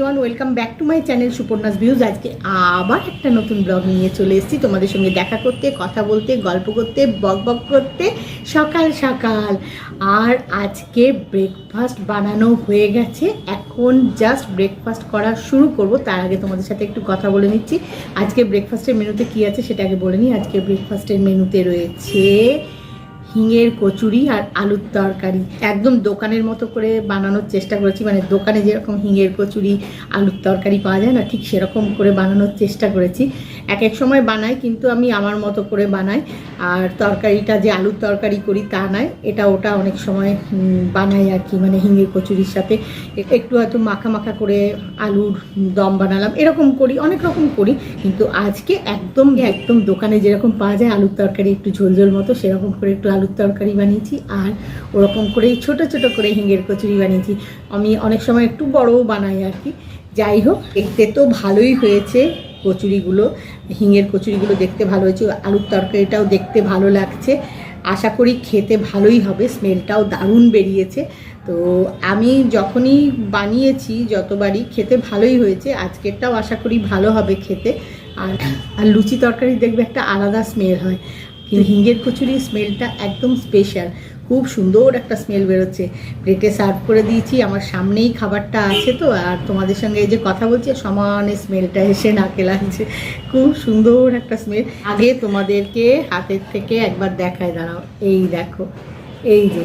Everyone, welcome back to my channel Suparna's views. আজকে আবার একটা নতুন ব্লগ নিয়ে চলে এসেছি তোমাদের সঙ্গে দেখা করতে, কথা বলতে, গল্প করতে, বক বক করতে সকাল সকাল। আর আজকে ব্রেকফাস্ট বানানো হয়ে গেছে, এখন জাস্ট ব্রেকফাস্ট করা শুরু করব। তার আগে তোমাদের সাথে একটু কথা বলে নিচ্ছি। আজকে ব্রেকফাস্টের মেনুতে কী আছে সেটা আগে বলে নিই। আজকে ব্রেকফাস্টের মেনুতে রয়েছে হিঙের কচুরি আর আলুর তরকারি। একদম দোকানের মতো করে বানানোর চেষ্টা করেছি, মানে দোকানে যেরকম হিঙের কচুরি আলুর তরকারি পাওয়া যায় না, ঠিক সেরকম করে বানানোর চেষ্টা করেছি। এক এক সময় বানাই, কিন্তু আমি আমার মতো করে বানাই। আর তরকারিটা যে আলুর তরকারি করি তা নয়, এটা ওটা অনেক সময় বানাই আর কি, মানে হিঙের কচুরির সাথে একটু হয়তো মাখা মাখা করে আলুর দম বানালাম, এরকম করি, অনেক রকম করি। কিন্তু আজকে একদম একদম দোকানে যেরকম পাওয়া যায় আলুর তরকারি একটু ঝোলঝোল মতো, সেরকম করে একটু আলুর তরকারি বানিয়েছি। আর ওরকম করেই ছোট ছোট করে হিঙের কচুরি বানিয়েছি। আমি অনেক সময় একটু বড়ও বানাই আর কি। যাই হোক, দেখতে তো ভালোই হয়েছে কচুরিগুলো, হিঙের কচুরিগুলো দেখতে ভালো হয়েছে, আলুর তরকারিটাও দেখতে ভালো লাগছে। আশা করি খেতে ভালোই হবে, স্মেলটাও দারুণ বেরিয়েছে। তো আমি যখনই বানিয়েছি যতবারই খেতে ভালোই হয়েছে, আজকেরটাও আশা করি ভালো হবে খেতে। আর লুচি তরকারি দেখবে একটা আলাদা স্মেল হয়, কিন্তু হিঙের কচুরির স্মেলটা একদম স্পেশাল, খুব সুন্দর একটা স্মেল বেরোচ্ছে। প্লেটে সার্ভ করে দিয়েছি, আমার সামনেই খাবারটা আছে তো, আর তোমাদের সঙ্গে এই যে কথা বলছি সমানে স্মেলটা এসে নাকে লাগছে, খুব সুন্দর একটা স্মেল। আগে তোমাদেরকে হাতের থেকে একবার দেখায়, দাঁড়াও, এই দেখো, এই যে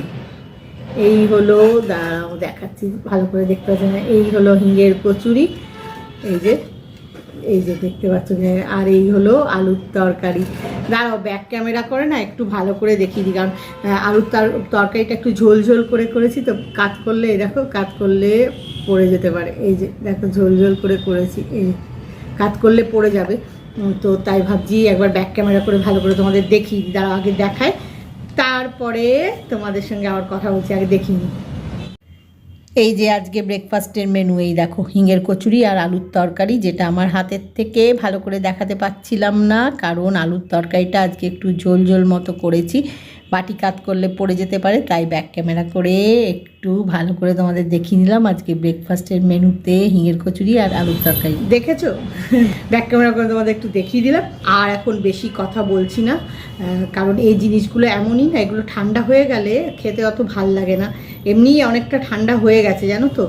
এই হলো, দাঁড়াও দেখাচ্ছি ভালো করে দেখতে পাচ্ছি না, এই হলো হিঙের কচুরি, এই যে দেখতে পাচ্ছ। আর এই হলো আলুর তরকারি। দাঁড়াও, ব্যাক ক্যামেরা করে না একটু ভালো করে দেখিয়ে দিই, কারণ আলুর তরকারিটা একটু ঝোল ঝোল করে করেছি তো, কাট করলে এই দেখো, কাট করলে পড়ে যেতে পারে। এই যে দেখো ঝোল ঝোল করে করেছি, এই কাট করলে পড়ে যাবে, তো তাই ভাবছি একবার ব্যাক ক্যামেরা করে ভালো করে তোমাদের দেখিয়ে দিই। দাঁড়াও আগে দেখায়, তারপরে তোমাদের সঙ্গে আবার কথা বলছি, আগে দেখিয়ে নিই। এই যে আজকে ব্রেকফাস্টের মেনু, এই দেখো হিঙের কচুরি আর আলুর তরকারি, যেটা আমার হাতের থেকে ভালো করে দেখাতে পাচ্ছিলাম না, কারণ আলুর তরকারিটা আজকে একটু ঝোল ঝোল মতো করেছি, বাটি কাত করলে পড়ে যেতে পারে, তাই ব্যাক ক্যামেরা করে একটু ভালো করে তোমাদের দেখিয়ে নিলাম। আজকে ব্রেকফাস্টের মেনুতে হিঙের কচুরি আর আলুর তরকারি দেখেছো, ব্যাক ক্যামেরা করে তোমাদের একটু দেখিয়ে দিলাম। আর এখন বেশি কথা বলছি না, কারণ এই জিনিসগুলো এমনই না, এগুলো ঠান্ডা হয়ে গেলে খেতে অত ভাল লাগে না। এমনিই অনেকটা ঠান্ডা হয়ে গেছে জানো তো,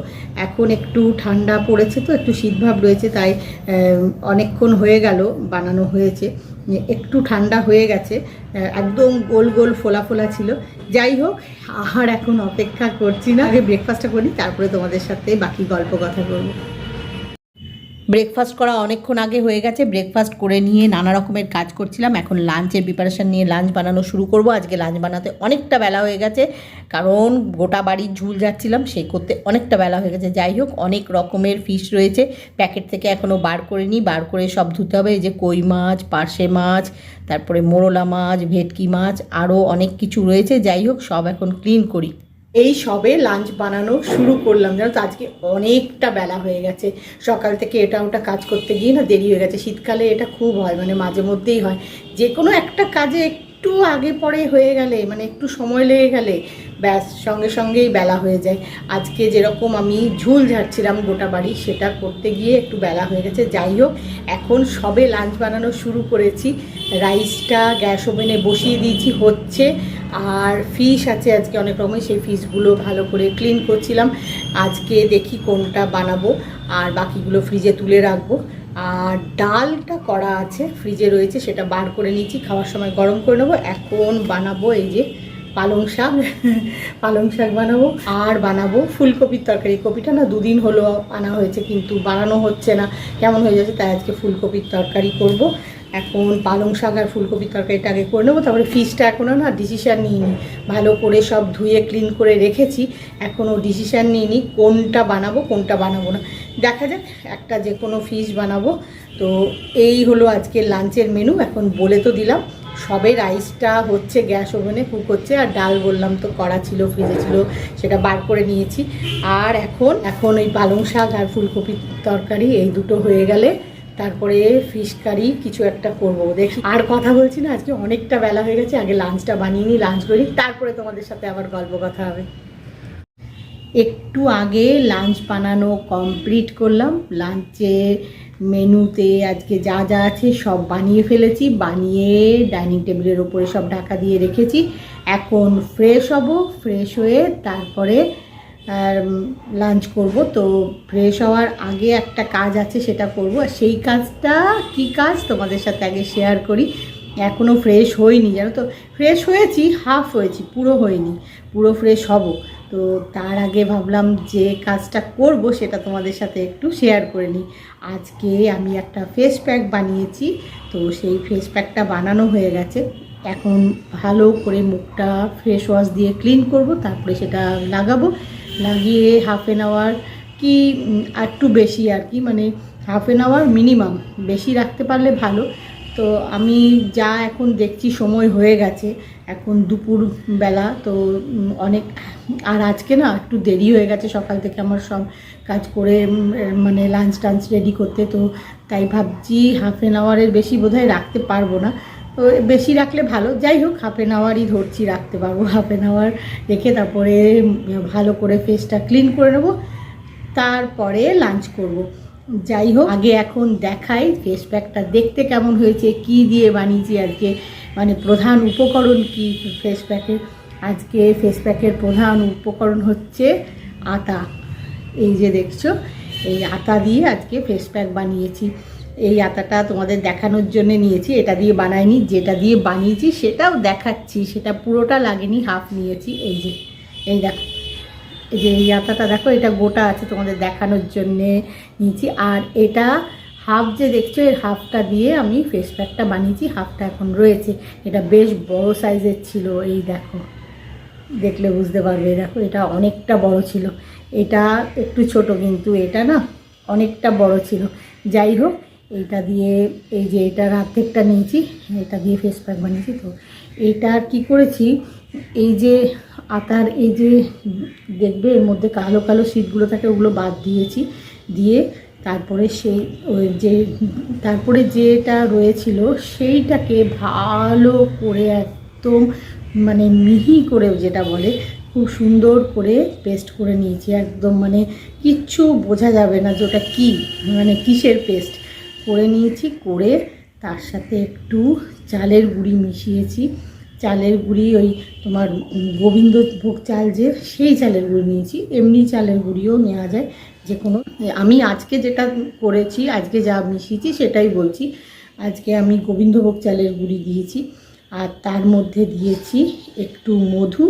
এখন একটু ঠান্ডা পড়েছে তো, একটু শীতভাব রয়েছে, তাই অনেকক্ষণ হয়ে গেল বানানো হয়েছে, একটু ঠান্ডা হয়ে গেছে, একদম গোল গোল ফোলা ফোলা ছিল। যাই হোক, আর এখন অপেক্ষা করছি না, আগে ব্রেকফাস্টটা করি, তারপরে তোমাদের সাথে বাকি গল্প কথা বলবো। ব্রেকফাস্ট করা অনেকক্ষণ আগে হয়ে গেছে, ব্রেকফাস্ট করে নিয়ে নানা রকমের কাজ করছিলাম। এখন লাঞ্চের প্রিপারেশান নিয়ে লাঞ্চ বানানো শুরু করব। আজকে লাঞ্চ বানাতে অনেকটা বেলা হয়ে গেছে, কারণ গোটা বাড়ির ঝুল যাচ্ছিলাম, সেই করতে অনেকটা বেলা হয়ে গেছে। যাই হোক, অনেক রকমের ফিশ রয়েছে, প্যাকেট থেকে এখনও বার করে নিই, বার করে সব ধুতে হবে। এই যে কই মাছ, পার্শে মাছ, তারপরে মোরলা মাছ, ভেটকি মাছ, আরও অনেক কিছু রয়েছে। যাই হোক, সব এখন ক্লিন করি। এই সবে লাঞ্চ বানানো শুরু করলাম, জানো তো আজকে অনেকটা বেলা হয়ে গেছে, সকাল থেকে এটা ওটা কাজ করতে গিয়ে না দেরি হয়ে গেছে। শীতকালে এটা খুব হয়, মানে মাঝে মধ্যেই হয়, যে কোনো একটা কাজে একটু আগে পরে হয়ে গেলে, মানে একটু সময় লেগে গেলে ব্যাস সঙ্গে সঙ্গেই বেলা হয়ে যায়। আজকে যেরকম আমি ঝুল ঝাড়ছিলাম গোটা বাড়ি, সেটা করতে গিয়ে একটু বেলা হয়ে গেছে। যাই হোক, এখন সবে লাঞ্চ বানানো শুরু করেছি, রাইসটা গ্যাস ওভেনে বসিয়ে দিয়েছি, হচ্ছে। আর ফিশ আছে আজকে অনেক রকমের, সেই ফিশগুলো ভালো করে ক্লিন করছিলাম। আজকে দেখি কোনটা বানাবো, আর বাকিগুলো ফ্রিজে তুলে রাখবো। আর ডালটা করা আছে, ফ্রিজে রয়েছে, সেটা বার করে নিয়েছি, খাওয়ার সময় গরম করে নেবো। এখন বানাবো এই যে পালং শাক, পালং শাক বানাবো, আর বানাবো ফুলকপির তরকারি। কপিটা না দুদিন হলো আনা হয়েছে, কিন্তু বানানো হচ্ছে না, কেমন হয়ে যাচ্ছে, তাই আজকে ফুলকপির তরকারি করব। এখন পালং শাক আর ফুলকপির তরকারিটা আগে করে নেবো, তারপরে ফিশটা এখনও না ডিসিশান নিইনি, ভালো করে সব ধুয়ে ক্লিন করে রেখেছি, এখনও ডিসিশান নিইনি কোনটা বানাবো কোনটা বানাবো না, দেখা যাক, একটা যে কোনো ফিশ বানাবো। তো এই হলো আজকের লাঞ্চের মেনু। এখন বলে তো দিলাম, সবে রাইসটা হচ্ছে গ্যাস ওভেনে কুক হচ্ছে, আর ডাল বললাম তো করা ছিল, ফ্রিজে ছিল, সেটা বার করে নিয়েছি। আর এখন ওই পালং শাক আর ফুলকপির তরকারি এই দুটো হয়ে গেলে তারপরে ফিশ কারি কিছু একটা করবো, দেখি। আর কথা বলছি না, আজকে অনেকটা বেলা হয়ে গেছে, আগে লাঞ্চটা বানিয়ে নিই, লাঞ্চ করি, তারপরে তোমাদের সাথে আবার গল্প কথা হবে। একটু আগে লাঞ্চ বানানো কমপ্লিট করলাম। লাঞ্চে মেনুতে আজকে যা যা আছে সব বানিয়ে ফেলেছি, বানিয়ে ডাইনিং টেবিলের ওপরে সব ঢাকা দিয়ে রেখেছি। এখন ফ্রেশ হব, ফ্রেশ হয়ে তারপরে লাঞ্চ করব। তো ফ্রেশ হওয়ার আগে একটা কাজ আছে, সেটা করব। আর সেই কাজটা কি কাজ তোমাদের সাথে আগে শেয়ার করি। এখনও ফ্রেশ হইনি, জানো তো। ফ্রেশ হয়েছি, হাফ হয়েছি, পুরো হয়নি, পুরো ফ্রেশ হব। তো তার আগে ভাবলাম যে কাজটা করব সেটা তোমাদের সাথে একটু শেয়ার করে নিই। আজকে আমি একটা ফেস প্যাক বানিয়েছি। তো সেই ফেস প্যাকটা বানানো হয়ে গেছে। এখন ভালো করে মুখটা ফেস ওয়াশ দিয়ে ক্লিন করব, তারপরে সেটা লাগাবো। লাগিয়ে হাফ অ্যান আওয়ার কি একটু বেশি আর কি, মানে হাফ অ্যান আওয়ার মিনিমাম, বেশি রাখতে পারলে ভালো। তো আমি যা এখন দেখছি সময় হয়ে গেছে, এখন দুপুর বেলা, তো অনেক, আর আজকে না একটু দেরি হয়ে গেছে সকাল থেকে আমার সব কাজ করে, মানে লাঞ্চ টাঞ্চ রেডি করতে। তো তাই ভাবছি হাফ অ্যান আওয়ারের বেশি বোধহয় রাখতে পারবো না। তো বেশি রাখলে ভালো, যাই হোক হাফ অ্যান আওয়ারই ধরছি, রাখতে পারবো। হাফ অ্যান আওয়ার রেখে তারপরে ভালো করে ফেসটা ক্লিন করে নেবো, তারপরে লাঞ্চ করব। যাই হোক, আগে এখন দেখাই ফেস প্যাকটা দেখতে কেমন হয়েছে, কি দিয়ে বানিয়েছি আজকে, মানে প্রধান উপকরণ কি ফেস প্যাকের। আজকে ফেস প্যাকের প্রধান উপকরণ হচ্ছে আটা। এই যে দেখছো, এই আটা দিয়ে আজকে ফেস প্যাক বানিয়েছি। এই আটাটা তোমাদের দেখানোর জন্য নিয়েছি, এটা দিয়ে বানাইনি। যেটা দিয়ে বানিয়েছি সেটাও দেখাচ্ছি, সেটা পুরোটা লাগেনি, হাফ নিয়েছি। এই যে, এই দেখো, এই যে এই আটাটা দেখো, এটা গোটা আছে, তোমাদের দেখানোর জন্যে নিয়েছি। আর এটা হাফ যে দেখছো, এর হাফটা দিয়ে আমি ফেস প্যাকটা বানিয়েছি, হাফটা এখন রয়েছে। এটা বেশ বড় সাইজের ছিল, এই দেখো, দেখলে বুঝতে পারবে। দেখো, এটা অনেকটা বড় ছিল, এটা একটু ছোট, কিন্তু এটা না অনেকটা বড় ছিল। যাই হোক, এইটা দিয়ে, এই যে এটার অর্ধেকটা নিয়েছি, এটা দিয়ে ফেস প্যাক বানিয়েছি। তো এটা কি করেছি, এই যে আটার এই যে দেখবে এর মধ্যে কালো কালো শীটগুলো থাকে, ওগুলো বাদ দিয়েছি। দিয়ে তারপরে সেই ওই যে তারপরে যেটা রয়েছিল সেইটাকে ভালো করে একদম, মানে মিহি করে যেটা বলে, খুব সুন্দর করে পেস্ট করে নিয়েছি একদম, মানে কিচ্ছু বোঝা যাবে না যে ওটা কী, মানে কিসের পেস্ট করে নিয়েছি। করে তার সাথে একটু চালের গুঁড়ি মিশিয়েছি। চালের গুঁড়ি ওই তোমার গোবিন্দভোগ চাল, যে সেই চালের গুঁড়ি নিয়েছি। এমনি চালের গুঁড়িও নেওয়া যায়, যে কোনো। আমি আজকে যেটা করেছি, আজকে যা মিশিয়েছি সেটাই বলছি। আজকে আমি গোবিন্দভোগ চালের গুঁড়ি দিয়েছি, আর তার মধ্যে দিয়েছি একটু মধু,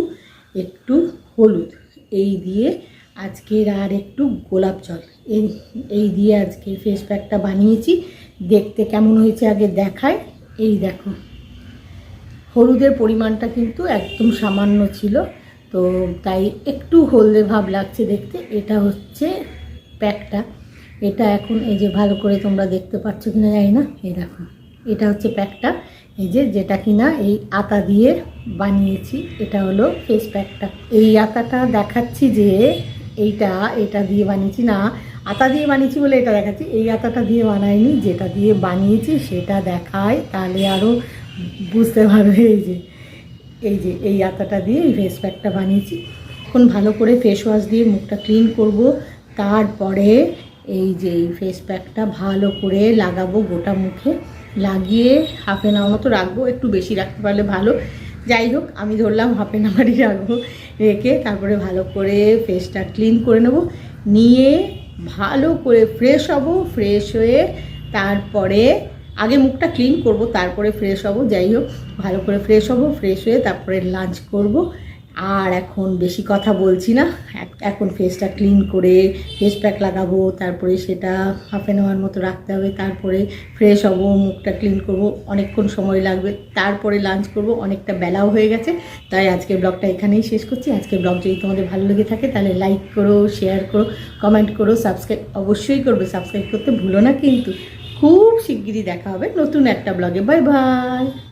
একটু হলুদ, এই দিয়ে আজকের, আর একটু গোলাপ জল, এই দিয়ে আজকে ফেস প্যাকটা বানিয়েছি। দেখতে কেমন হয়েছে আগে দেখায়। এই দেখো, হলুদের পরিমাণটা কিন্তু একদম সামান্য ছিল, তো তাই একটু হলদে ভাব লাগছে দেখতে। এটা হচ্ছে প্যাকটা। এটা এখন এই যে ভালো করে তোমরা দেখতে পাচ্ছ কিনা জানি না, এই দেখো, এটা হচ্ছে প্যাকটা। এই যে যেটা কিনা এই আটা দিয়ে বানিয়েছি, এটা হলো ফেস প্যাকটা। এই আটাটা দেখাচ্ছি যে এটা দিয়ে বানিয়েছি না, আটা দিয়ে বানিয়েছি বলে এটা দেখাচ্ছি। এই আটাটা দিয়ে বানাইনি, যেটা দিয়ে বানিয়েছি সেটা দেখায়, তাহলে আরও বুঝতে পারবে। এই আটাটা দিয়ে এই ফেস প্যাকটা বানিয়েছি। এখন ভালো করে ফেস ওয়াশ দিয়ে মুখটা ক্লিন করব, তারপরে এই যে এই ফেস প্যাকটা ভালো করে লাগাবো গোটা মুখে। লাগিয়ে হাফ অ্যান আওয়ার মতো রাখবো, একটু বেশি রাখতে পারলে ভালো। যাই হোক, আমি ধরলাম হাফ অ্যান আওয়ারই রাখবো। রেখে তারপরে ভালো করে ফেসটা ক্লিন করে নেব, নিয়ে ভালো করে ফ্রেশ হব। ফ্রেশ হয়ে তারপরে, আগে মুখটা ক্লিন করব, তারপরে ফ্রেশ হব। যাই হোক, ভালো করে ফ্রেশ হব, ফ্রেশ হয়ে তারপরে লাঞ্চ করব। আর এখন বেশি কথা বলছি না, এখন ফেসটা ক্লিন করে ফেস প্যাক লাগাবো, তারপরে সেটা হাফ অ্যান আওয়ার মতো রাখতে হবে। তারপরে ফ্রেশ হব, মুখটা ক্লিন করব, অনেকক্ষণ সময় লাগবে। তারপরে লাঞ্চ করব, অনেকটা বেলাও হয়ে গেছে। তাই আজকের ব্লগটা এখানেই শেষ করছি। আজকের ব্লগ যদি তোমাদের ভালো লেগে থাকে তাহলে লাইক করো, শেয়ার করো, কমেন্ট করো, সাবস্ক্রাইব অবশ্যই করবে। সাবস্ক্রাইব করতে ভুলো না কিন্তু। খুব শিগগিরই দেখা হবে নতুন একটা ব্লগে। Bye bye.